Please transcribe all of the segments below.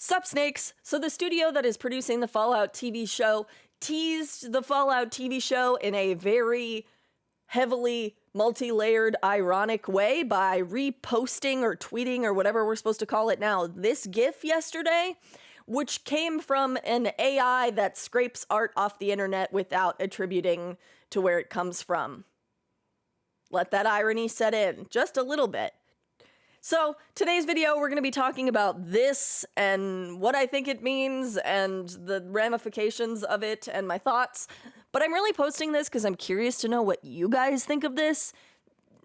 Sup, Snakes? So the studio that is producing the Fallout TV show teased the Fallout TV show in a very heavily multi-layered, ironic way by reposting or tweeting or whatever we're supposed to call it now, this GIF yesterday, which came from an AI that scrapes art off the internet without attributing to where it comes from. Let that irony set in just a little bit. So today's video, we're going to be talking about this and what I think it means and the ramifications of it and my thoughts. But I'm really posting this because I'm curious to know what you guys think of this.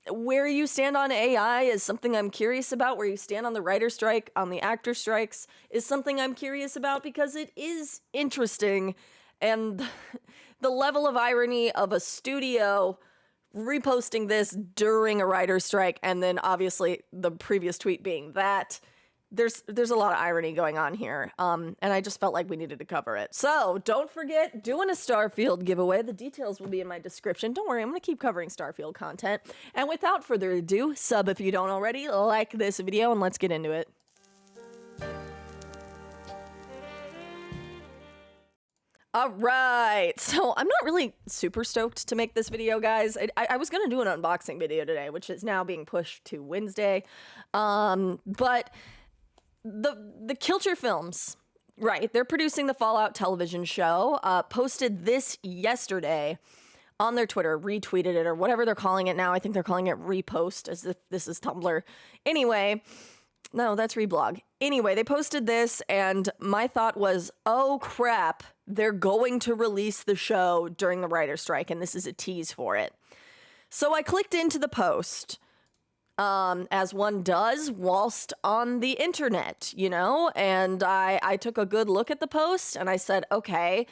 Where you stand on AI is something I'm curious about. Where you stand on the writer strike, on the actor strikes, is something I'm curious about because it is interesting. And the level of irony of a studio reposting this during a writer's strike, and then obviously the previous tweet being that, there's a lot of irony going on here, and I just felt like we needed to cover it. So don't forget, doing a Starfield giveaway. The details will be in my description. Don't worry, I'm going to keep covering Starfield content. And without further ado, sub if you don't already, like this video, and let's get into it. All right, so I'm not really super stoked to make this video, guys. I was going to do an unboxing video today, which is now being pushed to Wednesday. But the Kilcher Films, right, they're producing the Fallout television show, posted this yesterday on their Twitter, retweeted it, or whatever they're calling it now. I think they're calling it repost, as if this is Tumblr. Anyway, no, that's reblog. Anyway, they posted this, and my thought was, oh crap, they're going to release the show during the writer's strike, and this is a tease for it. So I clicked into the post, as one does whilst on the internet, you know, and I took a good look at the post, and I said, okay,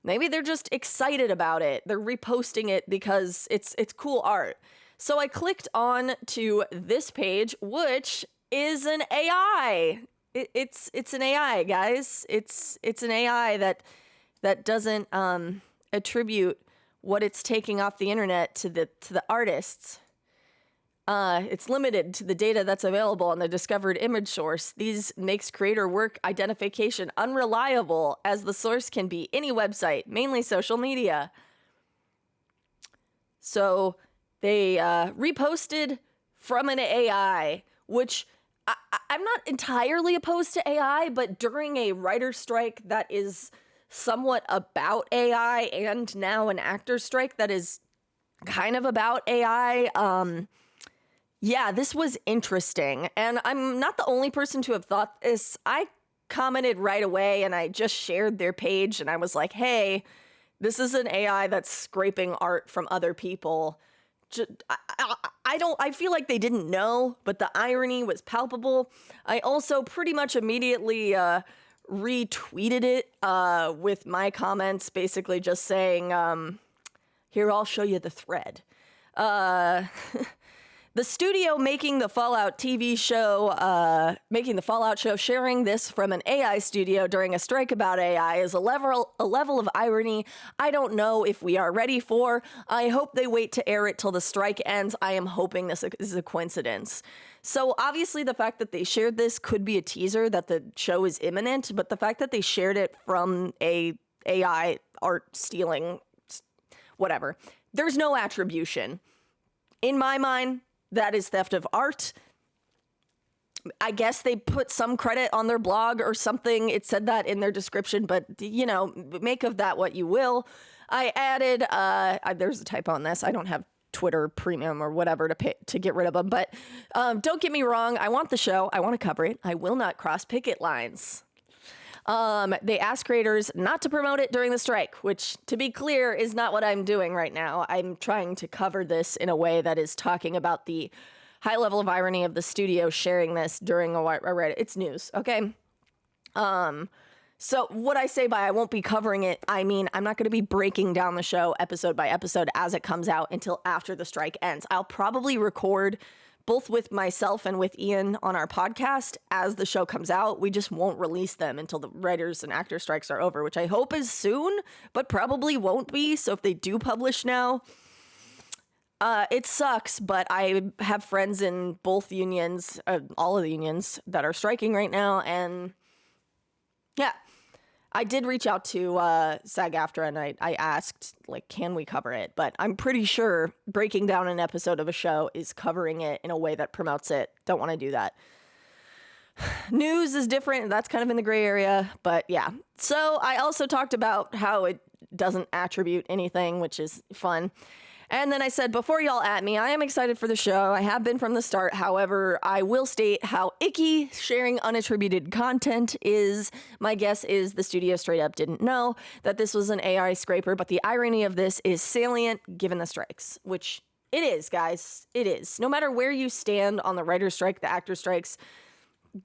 maybe they're just excited about it. They're reposting it because it's cool art. So I clicked on to this page, which is an AI. It's an AI, guys. It's an AI that doesn't attribute what it's taking off the internet to the artists. It's limited to the data that's available on the discovered image source. These makes creator work identification unreliable, as the source can be any website, mainly social media. So they reposted from an AI, which I'm not entirely opposed to AI, but during a writer's strike that is somewhat about AI, and now an actor's strike that is kind of about AI, yeah, this was interesting. And I'm not the only person to have thought this. I commented right away, and I just shared their page, and I was like, hey, this is an AI that's scraping art from other people. I feel like they didn't know, but the irony was palpable. I also pretty much immediately retweeted it with my comments, basically just saying, here, I'll show you the thread. The studio making the Fallout TV show, making the Fallout show, sharing this from an AI studio during a strike about AI is a level of irony I don't know if we are ready for. I hope they wait to air it till the strike ends. I am hoping this is a coincidence. So obviously the fact that they shared this could be a teaser that the show is imminent, but the fact that they shared it from a AI art stealing, whatever, there's no attribution. In my mind, that is theft of art. I guess they put some credit on their blog or something. It said that in their description, but, you know, make of that what you will. I added, there's a typo on this. I don't have Twitter Premium or whatever to get rid of them. But don't get me wrong. I want the show. I want to cover it. I will not cross picket lines. They asked creators not to promote it during the strike, which, to be clear, is not what I'm doing right now. I'm trying to cover this in a way that is talking about the high level of irony of the studio sharing this during a Reddit. It's news, okay? So what I say by I won't be covering it, I mean, I'm not going to be breaking down the show episode by episode as it comes out until after the strike ends. I'll probably record both with myself and with Ian on our podcast as the show comes out. We just won't release them until the writers and actor strikes are over, which I hope is soon, but probably won't be. So if they do publish now, it sucks, but I have friends in both unions, all of the unions that are striking right now, and Yeah. I did reach out to SAG-AFTRA and I asked, like, can we cover it? But I'm pretty sure breaking down an episode of a show is covering it in a way that promotes it. Don't want to do that. News is different. That's kind of in the gray area. But yeah. So I also talked about how it doesn't attribute anything, which is fun. And then I said, before y'all at me, I am excited for the show. I have been from the start. However, I will state how icky sharing unattributed content is. My guess is the studio straight up didn't know that this was an AI scraper, but the irony of this is salient given the strikes, which it is, guys. It is. No matter where you stand on the writer's strike, the actor strikes,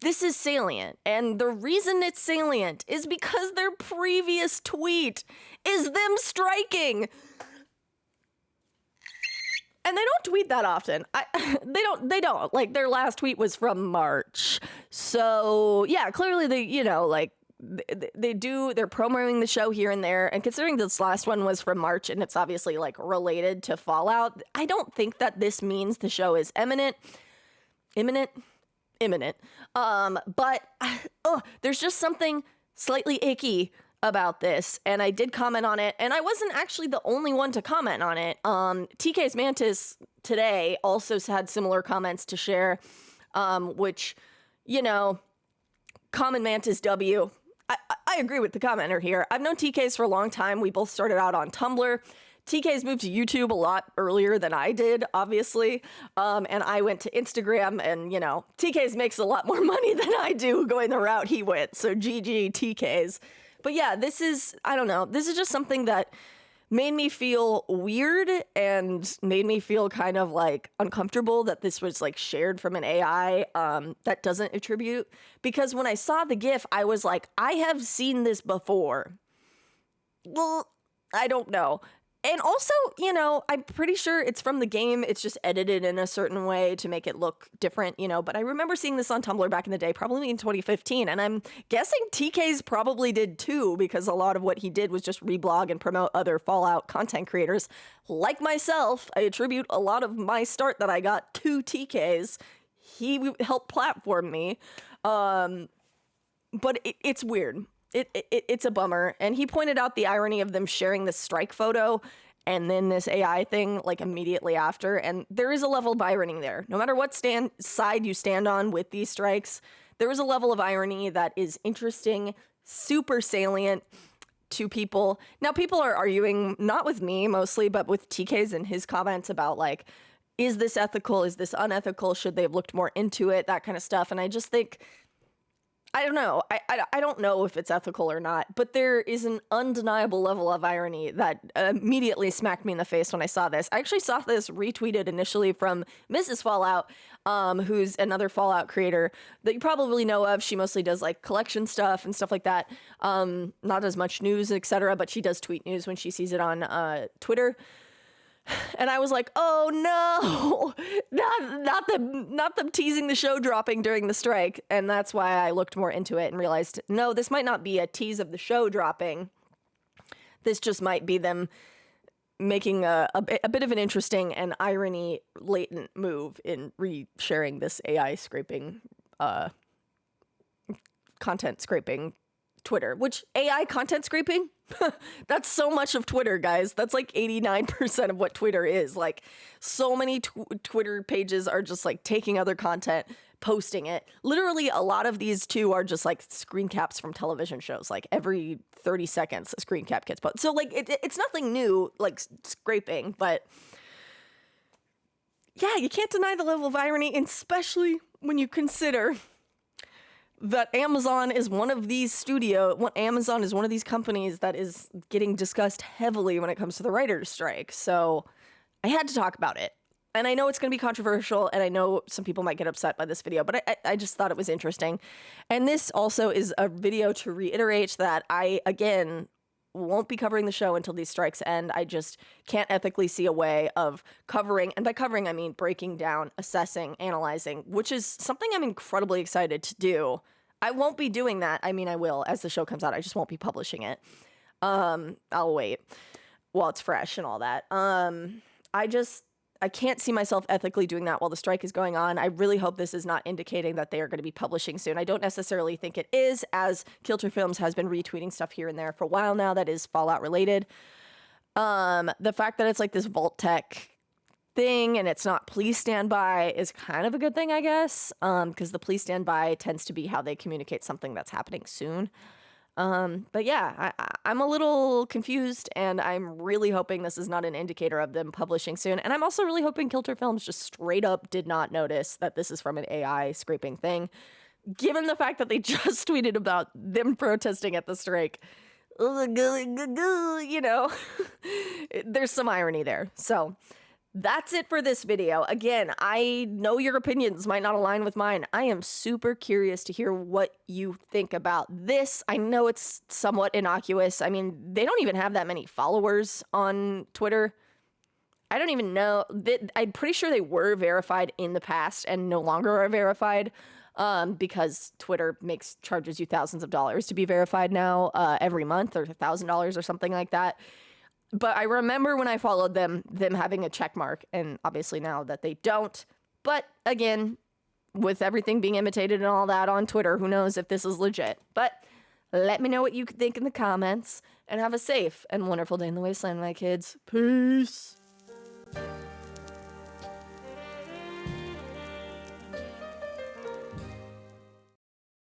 this is salient. And the reason it's salient is because their previous tweet is them striking. And they don't tweet that often. They don't. Like, their last tweet was from March. So, yeah, clearly they're promoting the show here and there. And considering this last one was from March and it's obviously, like, related to Fallout, I don't think that this means the show is imminent. But there's just something slightly icky about this, and I did comment on it, and I wasn't actually the only one to comment on it. TK's Mantis today also had similar comments to share, which, Common Mantis W. I agree with the commenter here. I've known TK's for a long time. We both started out on Tumblr. TK's moved to YouTube a lot earlier than I did, obviously. And I went to Instagram, and, TK's makes a lot more money than I do going the route he went. So GG TK's. But yeah, this is just something that made me feel weird and made me feel kind of like uncomfortable that this was like shared from an AI that doesn't attribute. Because when I saw the GIF, I was like, I have seen this before. Well, I don't know. And also, I'm pretty sure it's from the game. It's just edited in a certain way to make it look different, But I remember seeing this on Tumblr back in the day, probably in 2015. And I'm guessing TK's probably did too, because a lot of what he did was just reblog and promote other Fallout content creators. Like myself, I attribute a lot of my start that I got to TK's. He helped platform me. But it's weird. It's a bummer. And he pointed out the irony of them sharing this strike photo and then this AI thing like immediately after. And there is a level of irony there. No matter what side you stand on with these strikes, there is a level of irony that is interesting, super salient to people. Now, people are arguing, not with me mostly, but with TK's and his comments about like, is this ethical? Is this unethical? Should they have looked more into it? That kind of stuff. And I just think, I don't know. I don't know if it's ethical or not, but there is an undeniable level of irony that immediately smacked me in the face when I saw this. I actually saw this retweeted initially from Mrs. Fallout, who's another Fallout creator that you probably know of. She mostly does like collection stuff and stuff like that. Not as much news, etc., but she does tweet news when she sees it on Twitter. And I was like, oh no, not them teasing the show dropping during the strike. And that's why I looked more into it and realized, no, this might not be a tease of the show dropping. This just might be them making a bit of an interesting and irony latent move in re-sharing this AI scraping, content scraping Twitter, which AI content scraping, that's so much of Twitter, guys. That's like 89% of what Twitter is. Like, so many Twitter pages are just like taking other content, posting it. Literally, a lot of these too are just like screen caps from television shows. Like every 30 seconds, a screen cap gets posted. So like it's nothing new, like scraping, but yeah, you can't deny the level of irony, especially when you consider that Amazon is one of these Amazon is one of these companies that is getting discussed heavily when it comes to the writer's strike. So I had to talk about it. And I know it's going to be controversial, and I know some people might get upset by this video, but I just thought it was interesting. And this also is a video to reiterate that I, again, won't be covering the show until these strikes end. I just can't ethically see a way of covering, and by covering, I mean breaking down, assessing, analyzing, which is something I'm incredibly excited to do. I won't be doing that. I mean, I will as the show comes out. I just won't be publishing it. I'll wait while it's fresh and all that. I can't see myself ethically doing that while the strike is going on. I really hope this is not indicating that they are going to be publishing soon. I don't necessarily think it is, as Kilter Films has been retweeting stuff here and there for a while now that is Fallout related. The fact that it's like this Vault Tech thing and it's not please stand by is kind of a good thing, I guess, because the please stand by tends to be how they communicate something that's happening soon. But yeah, I'm a little confused, and I'm really hoping this is not an indicator of them publishing soon. And I'm also really hoping Kilter Films just straight up did not notice that this is from an AI scraping thing, given the fact that they just tweeted about them protesting at the strike. You know, there's some irony there. So that's it for this video. Again, I know your opinions might not align with mine. I am super curious to hear what you think about this. I know it's somewhat innocuous. I mean, they don't even have that many followers on Twitter. I don't even know. I'm pretty sure they were verified in the past and no longer are verified, because Twitter charges you thousands of dollars to be verified now, every month, or $1,000 or something like that. But I remember when I followed them having a check mark, and obviously now that they don't. But again, with everything being imitated and all that on Twitter, who knows if this is legit. But let me know what you think in the comments, and have a safe and wonderful day in the wasteland, my kids. Peace.